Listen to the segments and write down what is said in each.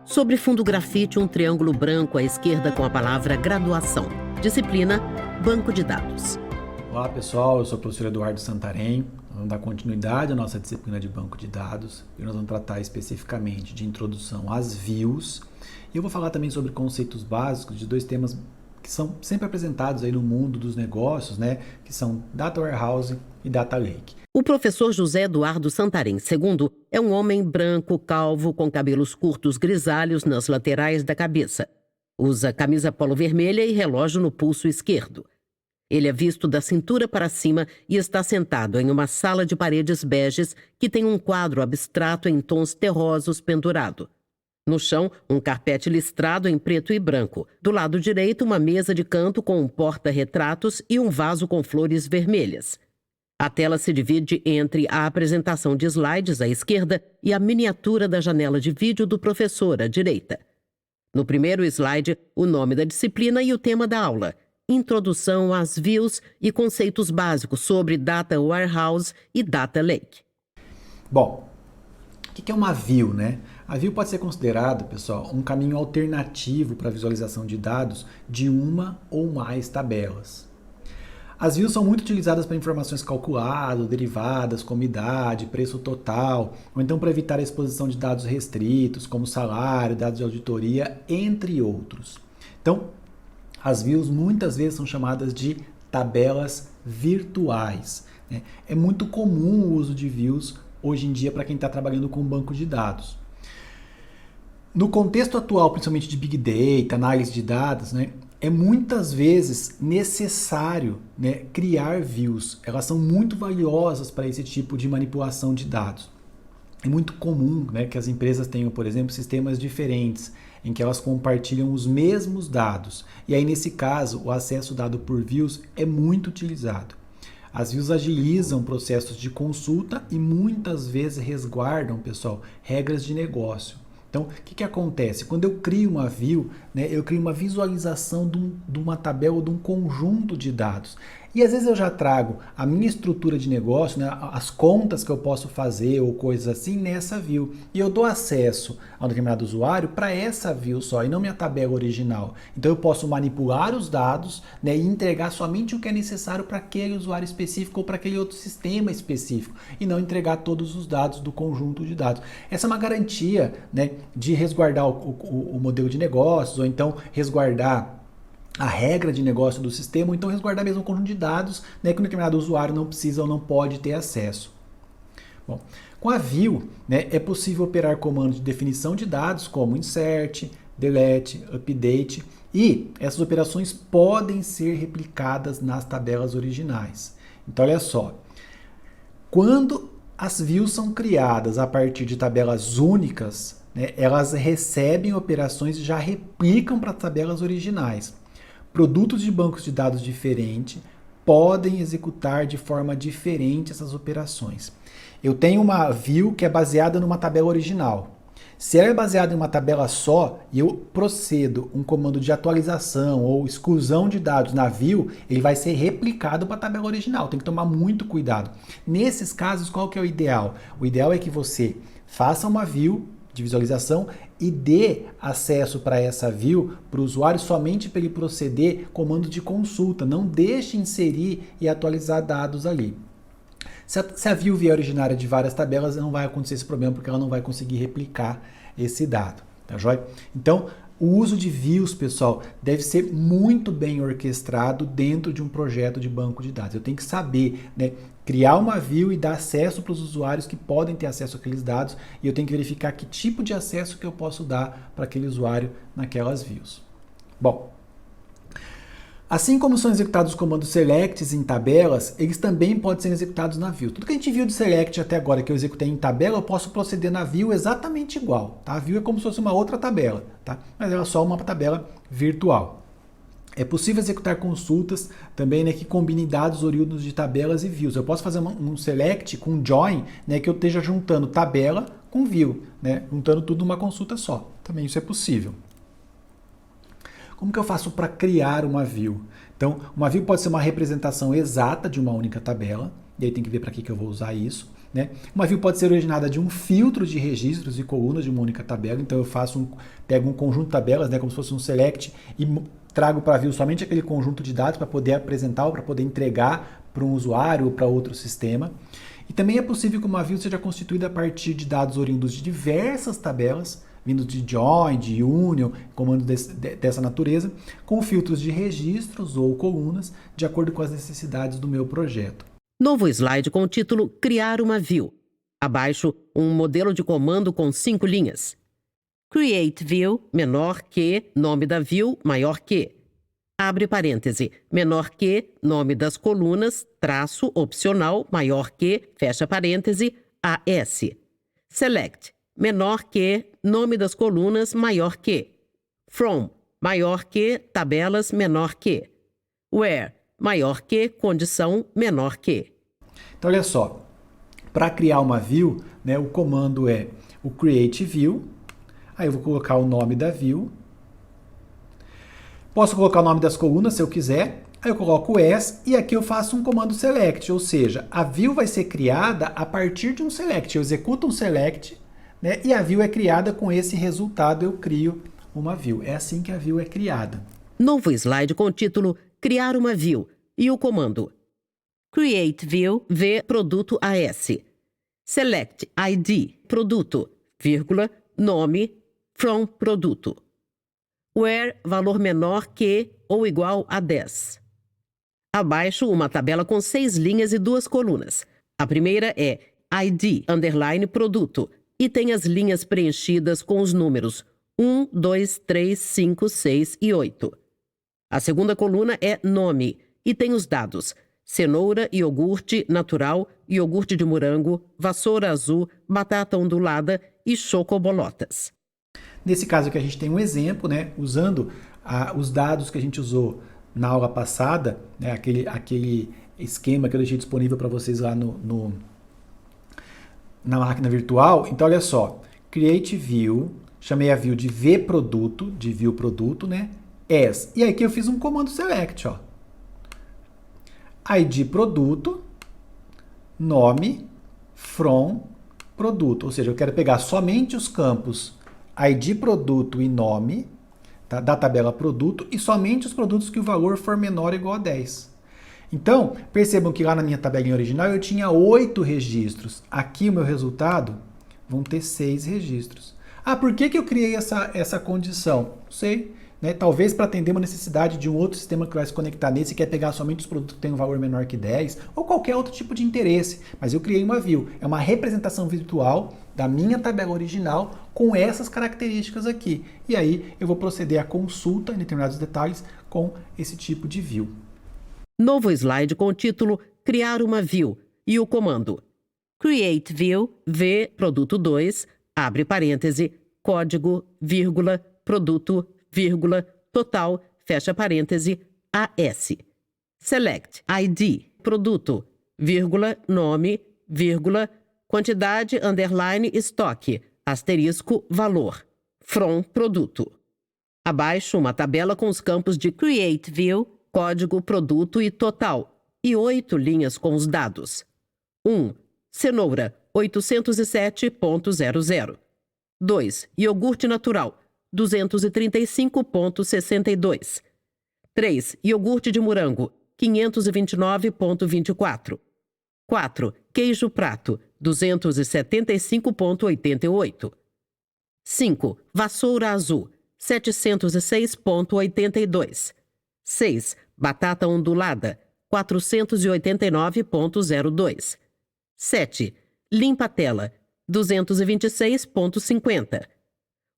Sobre fundo grafite, um triângulo branco à esquerda com a palavra graduação. Disciplina, banco de dados. Olá pessoal, eu sou o professor Eduardo Santarém. Vamos dar continuidade à nossa disciplina de banco de dados e nós vamos tratar especificamente de introdução às views. E eu vou falar também sobre conceitos básicos de dois temas que são sempre apresentados aí no mundo dos negócios, que são Data Warehouse e Data Lake. O professor José Eduardo Santarém II é um homem branco, calvo, com cabelos curtos grisalhos nas laterais da cabeça. Usa camisa polo vermelha e relógio no pulso esquerdo. Ele é visto da cintura para cima e está sentado em uma sala de paredes beges que tem um quadro abstrato em tons terrosos pendurado. No chão, um carpete listrado em preto e branco. Do lado direito, uma mesa de canto com um porta-retratos e um vaso com flores vermelhas. A tela se divide entre a apresentação de slides à esquerda e a miniatura da janela de vídeo do professor à direita. No primeiro slide, o nome da disciplina e o tema da aula. Introdução às views e conceitos básicos sobre Data Warehouse e Data Lake. Bom, o que é uma view, A view pode ser considerado, pessoal, um caminho alternativo para a visualização de dados de uma ou mais tabelas. As views são muito utilizadas para informações calculadas, derivadas, como idade, preço total, ou então para evitar a exposição de dados restritos, como salário, dados de auditoria, entre outros. Então, as views muitas vezes são chamadas de tabelas virtuais. É muito comum o uso de views hoje em dia para quem está trabalhando com banco de dados. No contexto atual, principalmente de Big Data, análise de dados, é muitas vezes necessário criar views. Elas são muito valiosas para esse tipo de manipulação de dados. É muito comum que as empresas tenham, por exemplo, sistemas diferentes, em que elas compartilham os mesmos dados. E aí, nesse caso, o acesso dado por views é muito utilizado. As views agilizam processos de consulta e muitas vezes resguardam, pessoal, regras de negócio. Então, o que acontece? Quando eu crio uma view, eu crio uma visualização de uma tabela ou de um conjunto de dados. E às vezes eu já trago a minha estrutura de negócio, as contas que eu posso fazer ou coisas assim nessa view. E eu dou acesso a um determinado usuário para essa view só e não minha tabela original. Então eu posso manipular os dados e entregar somente o que é necessário para aquele usuário específico ou para aquele outro sistema específico. E não entregar todos os dados do conjunto de dados. Essa é uma garantia de resguardar o modelo de negócios ou então resguardar a regra de negócio do sistema, ou então resguardar mesmo um conjunto de dados que um determinado usuário não precisa ou não pode ter acesso. Bom, com a view, é possível operar comandos de definição de dados como insert, delete, update, e essas operações podem ser replicadas nas tabelas originais. Então, olha só, quando as views são criadas a partir de tabelas únicas, elas recebem operações e já replicam para tabelas originais. Produtos de bancos de dados diferentes podem executar de forma diferente essas operações. Eu tenho uma view que é baseada numa tabela original. Se ela é baseada em uma tabela só e eu procedo um comando de atualização ou exclusão de dados na view, ele vai ser replicado para a tabela original. Tem que tomar muito cuidado. Nesses casos, qual que é o ideal? O ideal é que você faça uma view de visualização e dê acesso para essa view para o usuário somente para ele proceder comando de consulta. Não deixe inserir e atualizar dados ali. Se a view vier originária de várias tabelas, não vai acontecer esse problema porque ela não vai conseguir replicar esse dado. Tá joia? Então, o uso de views, pessoal, deve ser muito bem orquestrado dentro de um projeto de banco de dados. Eu tenho que saber, criar uma view e dar acesso para os usuários que podem ter acesso àqueles dados e eu tenho que verificar que tipo de acesso que eu posso dar para aquele usuário naquelas views. Bom, assim como são executados os comandos selects em tabelas, eles também podem ser executados na view. Tudo que a gente viu de select até agora que eu executei em tabela, eu posso proceder na view exatamente igual. Tá? A view é como se fosse uma outra tabela, tá? Mas ela é só uma tabela virtual. É possível executar consultas também que combinem dados oriundos de tabelas e views. Eu posso fazer um select com join que eu esteja juntando tabela com view, juntando tudo numa consulta só. Também isso é possível. Como que eu faço para criar uma view? Então, uma view pode ser uma representação exata de uma única tabela, e aí tem que ver para que eu vou usar isso. né? Uma view pode ser originada de um filtro de registros e colunas de uma única tabela. Então eu pego um conjunto de tabelas, né, como se fosse um select, e trago para a view somente aquele conjunto de dados para poder apresentar ou para poder entregar para um usuário ou para outro sistema. E também é possível que uma view seja constituída a partir de dados oriundos de diversas tabelas, vindos de join, de union, comandos dessa natureza, com filtros de registros ou colunas, de acordo com as necessidades do meu projeto. Novo slide com o título Criar uma view. Abaixo, um modelo de comando com 5 linhas. Create view, menor que, nome da view, maior que. Abre parêntese, menor que, nome das colunas, traço, opcional, maior que, fecha parêntese, AS. Select, menor que, nome das colunas, maior que. From, maior que, tabelas, menor que. Where, maior que, condição, menor que. Então, olha só, para criar uma view, né, o comando é o create view, aí eu vou colocar o nome da view, posso colocar o nome das colunas se eu quiser, aí eu coloco o as e aqui eu faço um comando select, ou seja, a view vai ser criada a partir de um select, eu executo um select, né, e a view é criada com esse resultado, eu crio uma view. É assim que a view é criada. Novo slide com o título Criar uma view e o comando Create view, v produto AS. Select ID, produto, vírgula, nome, from produto. Where, valor menor que ou igual a 10. Abaixo, uma tabela com 6 linhas e 2 colunas. A primeira é ID, underline, produto, e tem as linhas preenchidas com os números 1, 2, 3, 5, 6 e 8. A segunda coluna é nome, e tem os dados cenoura, iogurte natural, iogurte de morango, vassoura azul, batata ondulada e chocobolotas. Nesse caso aqui a gente tem um exemplo, né, usando os dados que a gente usou na aula passada, né, aquele esquema que eu deixei disponível para vocês lá na máquina virtual. Então olha só, create view, chamei a view de vProduto, de view produto, né, as. E aqui eu fiz um comando select, ó. ID produto, nome, from, produto. Ou seja, eu quero pegar somente os campos ID produto e nome, tá, da tabela produto e somente os produtos que o valor for menor ou igual a 10. Então, percebam que lá na minha tabelinha original eu tinha 8 registros. Aqui o meu resultado vão ter 6 registros. Ah, por que eu criei essa condição? Não sei. Né? Talvez para atender uma necessidade de um outro sistema que vai se conectar nesse e quer pegar somente os produtos que têm um valor menor que 10 ou qualquer outro tipo de interesse. Mas eu criei uma view. É uma representação virtual da minha tabela original com essas características aqui. E aí eu vou proceder à consulta em determinados detalhes com esse tipo de view. Novo slide com o título Criar uma view e o comando Create view, v produto 2, abre parêntese, código, vírgula, produto, vírgula, total, fecha parêntese, AS. Select ID, produto, vírgula, nome, vírgula, quantidade, underline, estoque, asterisco, valor, from, produto. Abaixo, uma tabela com os campos de Create View, código, produto e total, e 8 linhas com os dados. 1. Cenoura, 807.00. 2. Iogurte natural, 235.62. 3. Iogurte de morango, 529.24. 4. Queijo prato, 275.88. 5. Vassoura azul, 706.82. 6. Batata ondulada, 489.02. 7. Limpa tela, 226.50.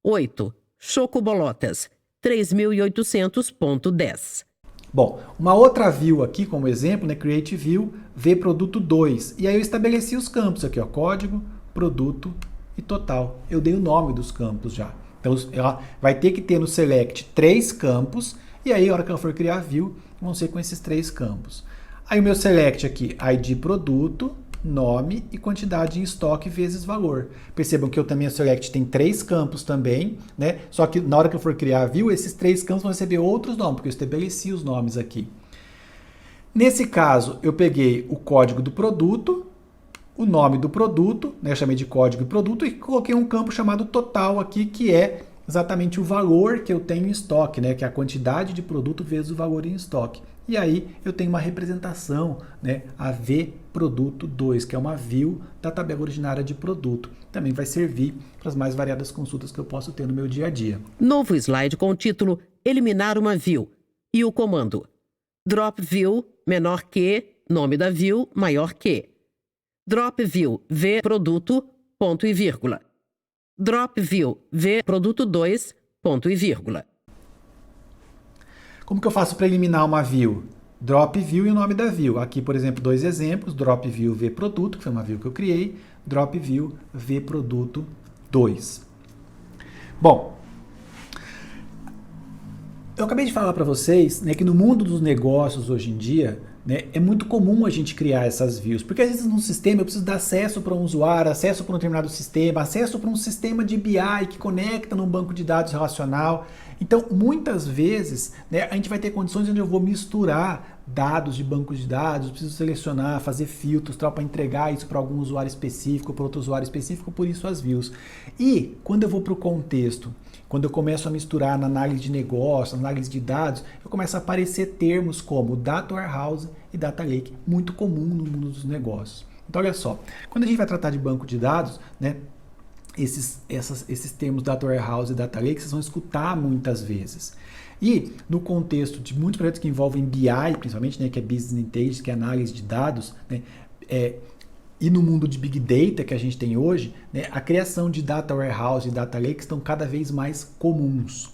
8. Chocobolotas, 3.800.10. Bom, uma outra view aqui como exemplo, né, Create View, vProduto 2. E aí eu estabeleci os campos aqui, ó, código, produto e total. Eu dei o nome dos campos já. Então ela vai ter que ter no Select 3 campos, e aí a hora que ela for criar a view, vão ser com esses 3 campos. Aí o meu Select aqui, ID produto, nome e quantidade em estoque vezes valor. Percebam que eu também, o Select tem 3 campos também, né? Só que na hora que eu for criar a view, esses 3 campos vão receber outros nomes, porque eu estabeleci os nomes aqui. Nesse caso, eu peguei o código do produto, o nome do produto, né, eu chamei de código de produto e coloquei um campo chamado total aqui, que é exatamente o valor que eu tenho em estoque, né, que é a quantidade de produto vezes o valor em estoque. E aí eu tenho uma representação, né, a V produto 2, que é uma view da tabela originária de produto. Também vai servir para as mais variadas consultas que eu posso ter no meu dia a dia. Novo slide com o título Eliminar uma view e o comando Drop view menor que, nome da view maior que. Drop view V produto, ponto e vírgula. Drop view V produto 2, ponto e vírgula. Como que eu faço para eliminar uma view? Drop view e o nome da view. Aqui, por exemplo, 2 exemplos. Drop view V produto, que foi uma view que eu criei. Drop view V produto 2. Bom, eu acabei de falar para vocês, né, que no mundo dos negócios hoje em dia, né, é muito comum a gente criar essas views, porque às vezes num sistema eu preciso dar acesso para um usuário, acesso para um determinado sistema, acesso para um sistema de BI que conecta num banco de dados relacional. Então, muitas vezes, né, a gente vai ter condições onde eu vou misturar dados de bancos de dados, eu preciso selecionar, fazer filtros para entregar isso para algum usuário específico, para outro usuário específico, por isso as views. E quando eu vou para o contexto, quando eu começo a misturar na análise de negócio, na análise de dados, eu começo a aparecer termos como Data Warehouse e Data Lake, muito comum no mundo dos negócios. Então, olha só, quando a gente vai tratar de banco de dados, né, esses termos Data Warehouse e Data Lake, vocês vão escutar muitas vezes. E no contexto de muitos projetos que envolvem BI, principalmente, né, que é Business Intelligence, que é análise de dados, né, e no mundo de Big Data que a gente tem hoje, né, a criação de Data Warehouse e Data Lake estão cada vez mais comuns.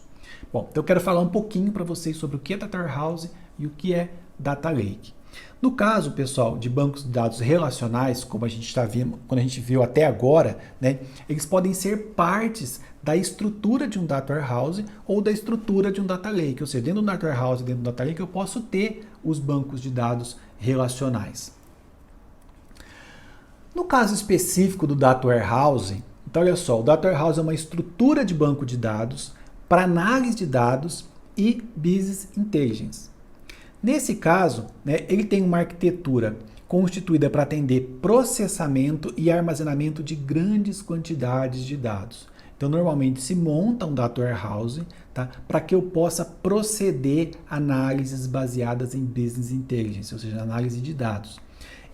Bom, então eu quero falar um pouquinho para vocês sobre o que é Data Warehouse e o que é Data Lake. No caso, pessoal, de bancos de dados relacionais, como a gente está vendo, quando a gente viu até agora, né, eles podem ser partes da estrutura de um Data Warehouse ou da estrutura de um Data Lake. Ou seja, dentro do Data Warehouse e dentro do Data Lake eu posso ter os bancos de dados relacionais. No caso específico do Data Warehouse, então olha só, o Data Warehouse é uma estrutura de banco de dados para análise de dados e Business Intelligence. Nesse caso, né, ele tem uma arquitetura constituída para atender processamento e armazenamento de grandes quantidades de dados. Então, normalmente se monta um Data Warehouse, tá, para que eu possa proceder a análises baseadas em Business Intelligence, ou seja, análise de dados.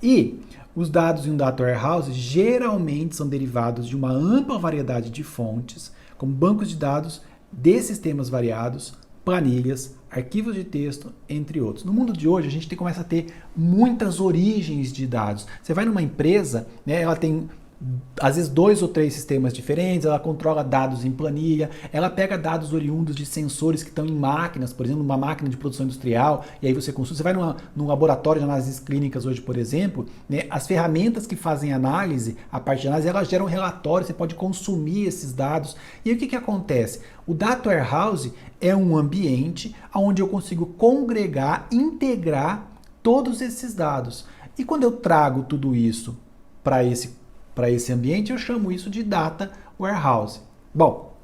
E os dados em um Data Warehouse geralmente são derivados de uma ampla variedade de fontes, como bancos de dados de sistemas variados, planilhas, arquivos de texto, entre outros. No mundo de hoje, a gente começa a ter muitas origens de dados. Você vai numa empresa, né, ela tem às vezes 2 ou 3 sistemas diferentes, ela controla dados em planilha, ela pega dados oriundos de sensores que estão em máquinas, por exemplo, uma máquina de produção industrial, e aí você consulta. Você vai num laboratório de análises clínicas hoje, por exemplo, né, as ferramentas que fazem análise, a parte de análise, elas geram relatórios, você pode consumir esses dados. E aí o que acontece? O Data Warehouse é um ambiente onde eu consigo congregar, integrar todos esses dados. E quando eu trago tudo isso para esse ambiente, eu chamo isso de Data Warehouse. Bom,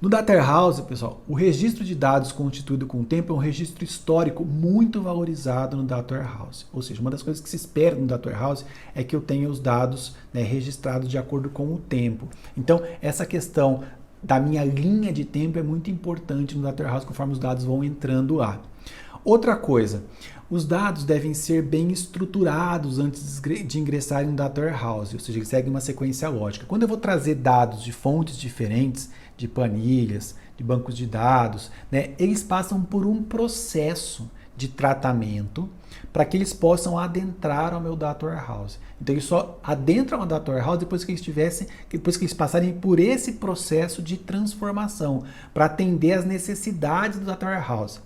no Data Warehouse, pessoal, o registro de dados constituído com o tempo é um registro histórico muito valorizado no Data Warehouse. Ou seja, uma das coisas que se espera no Data Warehouse é que eu tenha os dados, né, registrados de acordo com o tempo. Então, essa questão da minha linha de tempo é muito importante no Data Warehouse conforme os dados vão entrando lá. Outra coisa, os dados devem ser bem estruturados antes de ingressar em um Data Warehouse, ou seja, eles seguem uma sequência lógica. Quando eu vou trazer dados de fontes diferentes, de planilhas, de bancos de dados, né, eles passam por um processo de tratamento para que eles possam adentrar ao meu Data Warehouse. Então eles só adentram ao Data Warehouse depois que eles passarem por esse processo de transformação, para atender às necessidades do Data Warehouse.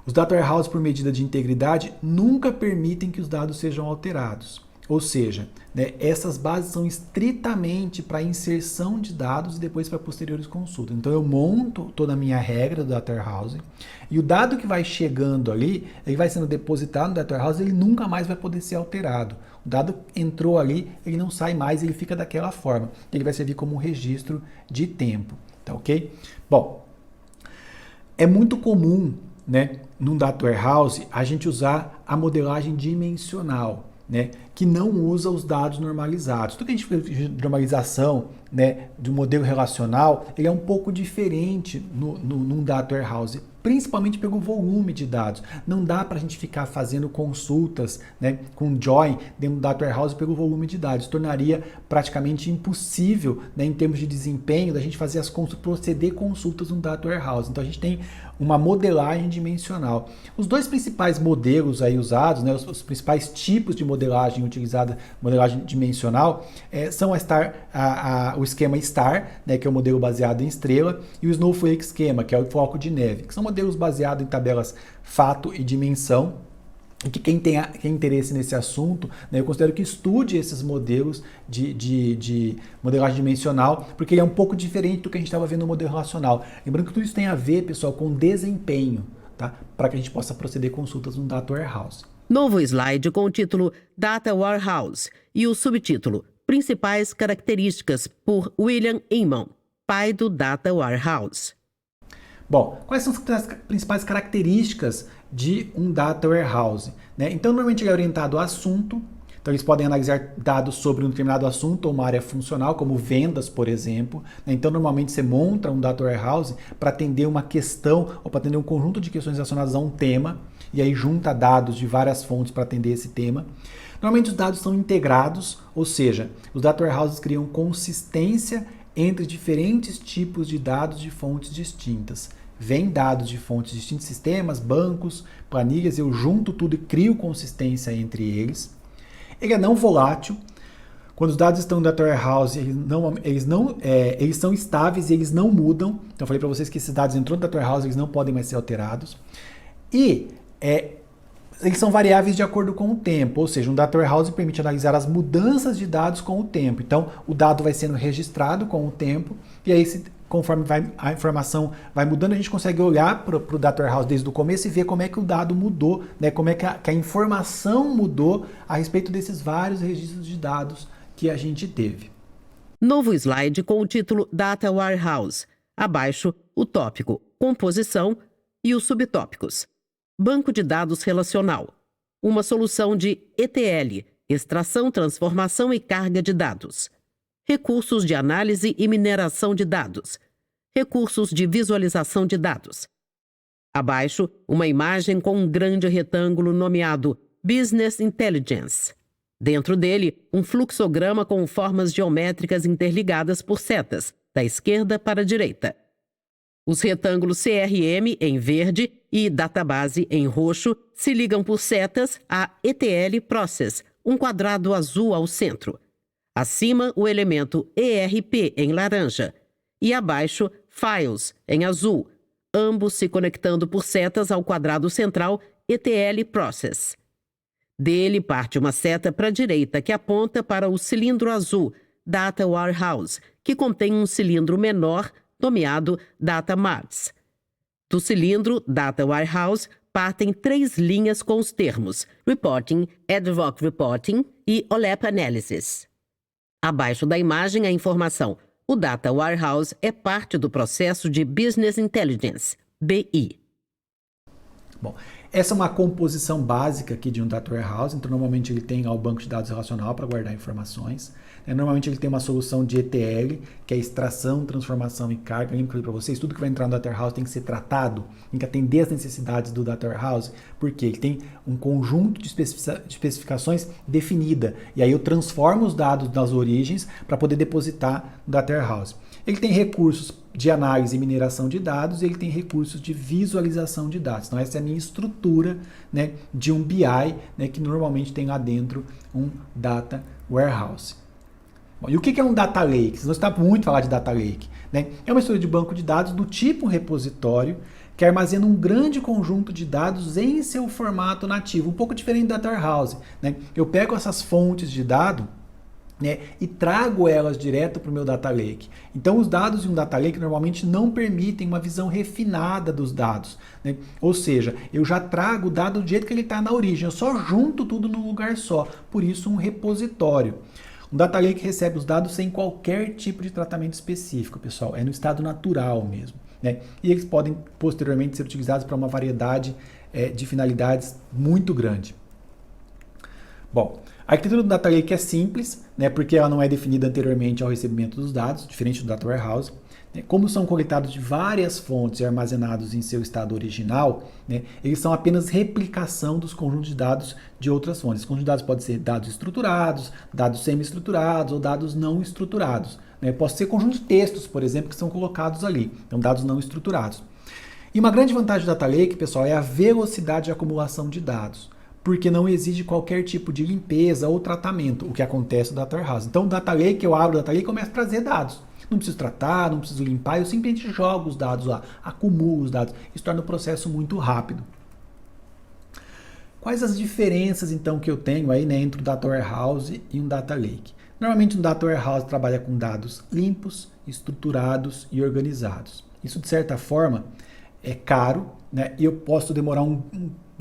Os Data Warehouse, por medida de integridade, nunca permitem que os dados sejam alterados. Ou seja, né, essas bases são estritamente para inserção de dados e depois para posteriores consultas. Então eu monto toda a minha regra do Data Warehouse e o dado que vai chegando ali, ele vai sendo depositado no Data Warehouse, ele nunca mais vai poder ser alterado. O dado entrou ali, ele não sai mais, ele fica daquela forma. Ele vai servir como um registro de tempo. Tá ok? Bom, é muito comum, né, num Data Warehouse, a gente usar a modelagem dimensional. né, que não usa os dados normalizados. Tudo que a gente fez de normalização, né, do modelo relacional, ele é um pouco diferente num Data Warehouse, principalmente pelo volume de dados. Não dá para a gente ficar fazendo consultas, né, com join dentro do Data Warehouse pelo volume de dados. Tornaria praticamente impossível, né, em termos de desempenho, da gente fazer proceder consultas no Data Warehouse. Então a gente tem uma modelagem dimensional. Os dois principais modelos aí usados, né, os principais tipos de modelagem utilizada, modelagem dimensional, são o esquema STAR, né, que é o modelo baseado em estrela, e o Snowflake Schema, que é o floco de neve, que são modelos baseados em tabelas fato e dimensão, e que quem tem interesse nesse assunto, né, eu considero que estude esses modelos de modelagem dimensional, porque ele é um pouco diferente do que a gente estava vendo no modelo relacional. Lembrando que tudo isso tem a ver, pessoal, com desempenho, tá? Para que a gente possa proceder consultas no Data Warehouse. Novo slide com o título Data Warehouse e o subtítulo Principais Características, por William Inman, pai do Data Warehouse. Bom, quais são as principais características de um Data Warehouse, né? Então, normalmente ele é orientado ao assunto. Então, eles podem analisar dados sobre um determinado assunto ou uma área funcional, como vendas, por exemplo. Então, normalmente você monta um Data Warehouse para atender uma questão ou para atender um conjunto de questões relacionadas a um tema, e aí junta dados de várias fontes para atender esse tema. Normalmente os dados são integrados, ou seja, os Data Warehouses criam consistência entre diferentes tipos de dados de fontes distintas. Vem dados de fontes distintas, sistemas, bancos, planilhas, eu junto tudo e crio consistência entre eles. Ele é não volátil. Quando os dados estão no Data Warehouse, eles são estáveis e eles não mudam. Então eu falei para vocês que esses dados entrou no Data Warehouse, eles não podem mais ser alterados. E eles são variáveis de acordo com o tempo, ou seja, um Data Warehouse permite analisar as mudanças de dados com o tempo. Então, o dado vai sendo registrado com o tempo, e aí, conforme a informação vai mudando, a gente consegue olhar para o Data Warehouse desde o começo e ver como é que o dado mudou, né? Como é que a informação mudou a respeito desses vários registros de dados que a gente teve. Novo slide com o título Data Warehouse. Abaixo, o tópico Composição e os subtópicos. Banco de dados relacional. Uma solução de ETL, extração, transformação e carga de dados. Recursos de análise e mineração de dados. Recursos de visualização de dados. Abaixo, uma imagem com um grande retângulo nomeado Business Intelligence. Dentro dele, um fluxograma com formas geométricas interligadas por setas, da esquerda para a direita. Os retângulos CRM em verde e Database em roxo se ligam por setas a ETL Process, um quadrado azul ao centro. Acima, o elemento ERP em laranja. E abaixo, Files em azul, ambos se conectando por setas ao quadrado central ETL Process. Dele parte uma seta para a direita que aponta para o cilindro azul, Data Warehouse, que contém um cilindro menor nomeado Data Marts. Do cilindro Data Warehouse partem 3 linhas com os termos Reporting, Ad Hoc Reporting e OLAP Analysis. Abaixo da imagem a informação: o Data Warehouse é parte do processo de Business Intelligence, BI. Bom, essa é uma composição básica aqui de um Data Warehouse. Então, normalmente ele tem o banco de dados relacional para guardar informações. Normalmente ele tem uma solução de ETL, que é extração, transformação e carga. Lembra que eu falei para vocês, tudo que vai entrar no Data Warehouse tem que ser tratado, tem que atender às necessidades do Data Warehouse, porque ele tem um conjunto de especificações definida. E aí eu transformo os dados das origens para poder depositar no Data Warehouse. Ele tem recursos de análise e mineração de dados, e ele tem recursos de visualização de dados. Então essa é a minha estrutura, né, de um BI, né, que normalmente tem lá dentro um Data Warehouse. Bom, e o que é um Data Lake? Vocês não está muito falar de Data Lake, né? É uma estrutura de banco de dados do tipo repositório que armazena um grande conjunto de dados em seu formato nativo, um pouco diferente do Data Warehouse, né? Eu pego essas fontes de dado, né, e trago elas direto para o meu Data Lake. Então, os dados de um Data Lake normalmente não permitem uma visão refinada dos dados, né? Ou seja, eu já trago o dado do jeito que ele está na origem, eu só junto tudo num lugar só, por isso um repositório. Um Data Lake recebe os dados sem qualquer tipo de tratamento específico, pessoal, é no estado natural mesmo, né? E eles podem posteriormente ser utilizados para uma variedade de finalidades muito grande. Bom, a arquitetura do Data Lake é simples, né, porque ela não é definida anteriormente ao recebimento dos dados, diferente do Data Warehouse. Como são coletados de várias fontes e armazenados em seu estado original, né, eles são apenas replicação dos conjuntos de dados de outras fontes. Os conjuntos de dados podem ser dados estruturados, dados semi-estruturados ou dados não estruturados. Né? Pode ser conjunto de textos, por exemplo, que são colocados ali. Então, dados não estruturados. E uma grande vantagem do Data Lake, pessoal, é a velocidade de acumulação de dados, porque não exige qualquer tipo de limpeza ou tratamento, o que acontece no Data Warehouse. Então, o Data Lake, eu abro o Data Lake e começo a trazer dados. Não preciso tratar, não preciso limpar, eu simplesmente jogo os dados lá, acumulo os dados. Isso torna o processo muito rápido. Quais as diferenças, então, que eu tenho aí, né, entre o Data Warehouse e um Data Lake? Normalmente, um Data Warehouse trabalha com dados limpos, estruturados e organizados. Isso, de certa forma, é caro, né, e eu posso demorar um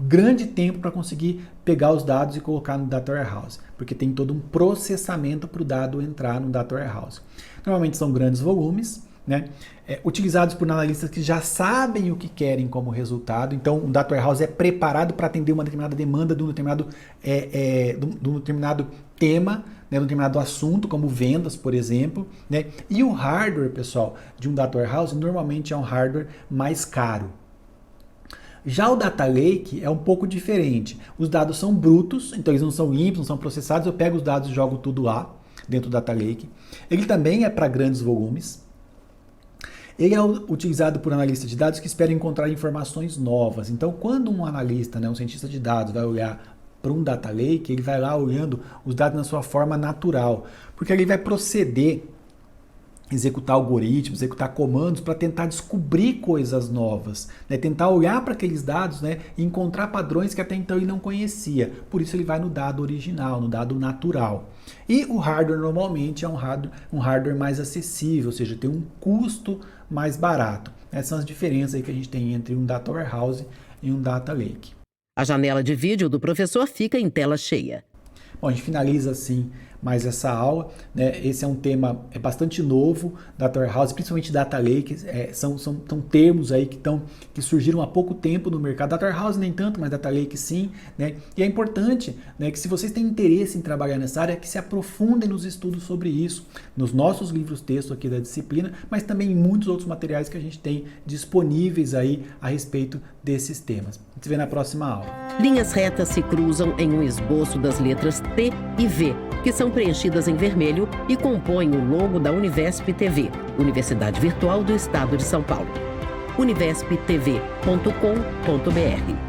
grande tempo para conseguir pegar os dados e colocar no Data Warehouse, porque tem todo um processamento para o dado entrar no Data Warehouse. Normalmente são grandes volumes, né, utilizados por analistas que já sabem o que querem como resultado. Então, o Data Warehouse é preparado para atender uma determinada demanda de um determinado, de um determinado tema, né, de um determinado assunto, como vendas, por exemplo. Né? E o hardware, pessoal, de um Data Warehouse normalmente é um hardware mais caro. Já o Data Lake é um pouco diferente. Os dados são brutos, então eles não são limpos, não são processados. Eu pego os dados e jogo tudo lá, dentro do Data Lake. Ele também é para grandes volumes. Ele é utilizado por analistas de dados que esperam encontrar informações novas. Então, quando um analista, né, um cientista de dados, vai olhar para um Data Lake, ele vai lá olhando os dados na sua forma natural, porque ele vai proceder, executar algoritmos, executar comandos para tentar descobrir coisas novas, né? Tentar olhar para aqueles dados, né, e encontrar padrões que até então ele não conhecia. Por isso ele vai no dado original, no dado natural. E o hardware normalmente é um hardware mais acessível, ou seja, tem um custo mais barato. Essas são as diferenças aí que a gente tem entre um Data Warehouse e um Data Lake. A janela de vídeo do professor fica em tela cheia. Bom, a gente finaliza assim mais essa aula, né? Esse é um tema bastante novo, Data Warehouse, principalmente Data Lake, são termos aí que surgiram há pouco tempo no mercado. Data Warehouse nem tanto, mas Data Lake sim, né? E é importante, né, que se vocês têm interesse em trabalhar nessa área, que se aprofundem nos estudos sobre isso, nos nossos livros texto aqui da disciplina, mas também em muitos outros materiais que a gente tem disponíveis aí a respeito desses temas. A gente se vê na próxima aula. Linhas retas se cruzam em um esboço das letras T e V, que são preenchidas em vermelho e compõem o logo da Univesp TV, Universidade Virtual do Estado de São Paulo. univesptv.com.br